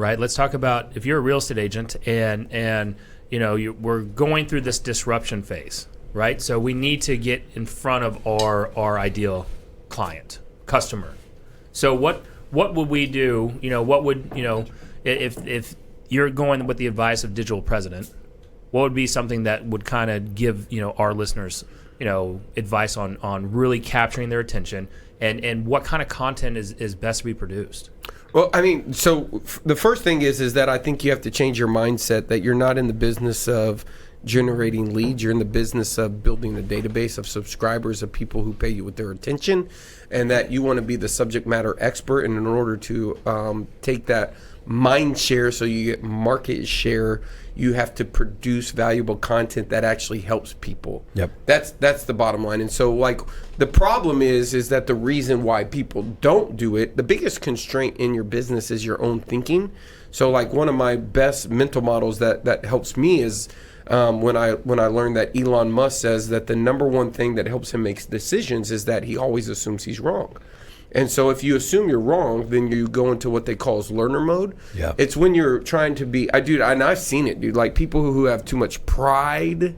right? Let's talk about if you're a real estate agent and we're going through this disruption phase, right? So we need to get in front of our ideal customer. So what would we do? If you're going with the advice of digital president, what would be something that would kind of give our listeners advice on really capturing their attention, and what kind of content is best to be produced? Well, I mean, so the first thing is that I think you have to change your mindset that you're not in the business of generating leads. You're in the business of building a database of subscribers, of people who pay you with their attention, and that you want to be the subject matter expert. And in order to take that mind share so you get market share, you have to produce valuable content that actually helps people. Yep. That's the bottom line. And so like the problem is that the reason why people don't do it, the biggest constraint in your business is your own thinking. So like one of my best mental models that helps me is when I learned that Elon Musk says that the number one thing that helps him make decisions is that he always assumes he's wrong. And so if you assume you're wrong, then you go into what they call as learner mode. Yeah. It's when you're trying to be, and I've seen it, dude, like people who have too much pride,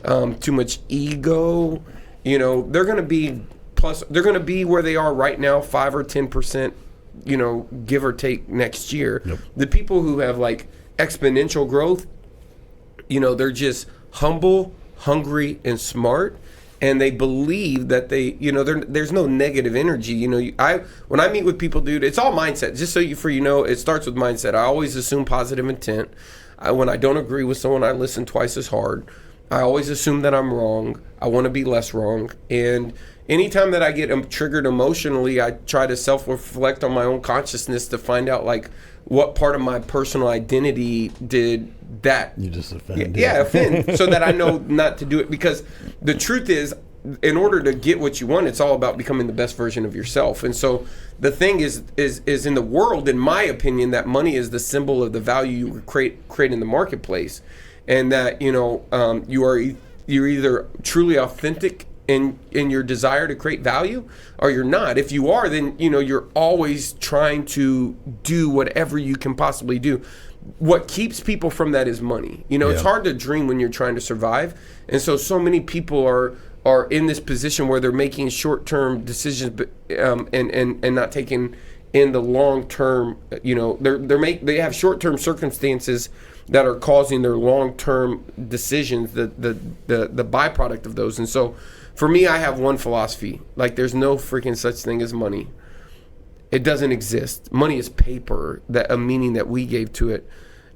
too much ego, they're going to be where they are right now, 5 or 10%, give or take next year. Yep. The The people who have like exponential growth, they're just humble, hungry, and smart. And they believe that there's no negative energy. When I meet with people, dude, it's all mindset. Just so it starts with mindset. I always assume positive intent. When I don't agree with someone, I listen twice as hard. I always assume that I'm wrong. I want to be less wrong. And anytime that I get triggered emotionally, I try to self-reflect on my own consciousness to find out like what part of my personal identity did that. You just offend. Yeah, offend, so that I know not to do it. Because the truth is, in order to get what you want, it's all about becoming the best version of yourself. And so the thing is in the world, in my opinion, that money is the symbol of the value you create in the marketplace, and that you're either truly authentic in your desire to create value, or you're not. If you are, then you're always trying to do whatever you can possibly do. What keeps people from that is money. It's hard to dream when you're trying to survive, and so many people are in this position where they're making short-term decisions, but and not taking in the long-term. They have short-term circumstances that are causing their long-term decisions, the byproduct of those. And so for me, I have one philosophy. Like, there's no freaking such thing as money. It doesn't exist. Money is paper, a meaning that we gave to it.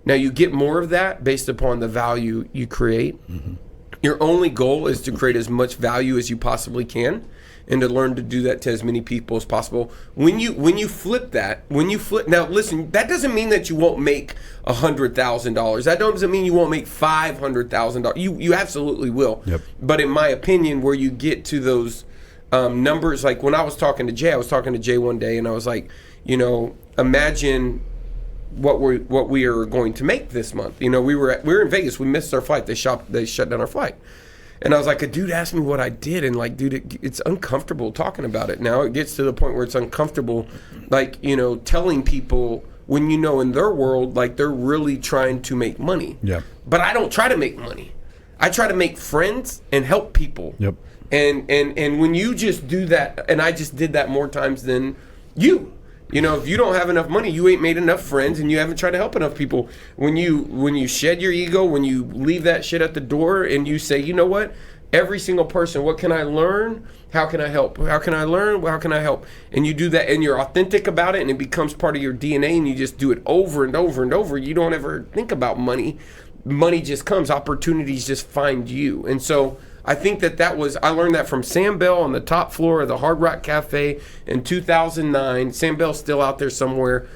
Now, you get more of that based upon the value you create. Mm-hmm. Your only goal is to create as much value as you possibly can, and to learn to do that to as many people as possible. When you flip, now listen, that doesn't mean that you won't make $100,000. That doesn't mean you won't make $500,000. You absolutely will. Yep. But in my opinion, where you get to those numbers, like when I was talking to Jay one day, and I was like, imagine what we are going to make this month. We were in Vegas. We missed our flight. They shut down our flight. And I was like, a dude asked me what I did, and like, dude, it's uncomfortable talking about it. Now it gets to the point where it's uncomfortable, like, telling people when in their world, like, they're really trying to make money. Yeah. But I don't try to make money. I try to make friends and help people. Yep. And when you just do that, and I just did that more times than you. If you don't have enough money, you ain't made enough friends, and you haven't tried to help enough people. When you shed your ego, when you leave that shit at the door, and you say, you know what? Every single person, what can I learn? How can I help? How can I learn? How can I help? And you do that, and you're authentic about it, and it becomes part of your DNA, and you just do it over and over and over. You don't ever think about money. Money just comes. Opportunities just find you. And so I think I learned that from Sam Bell on the top floor of the Hard Rock Cafe in 2009. Sam Bell's still out there somewhere.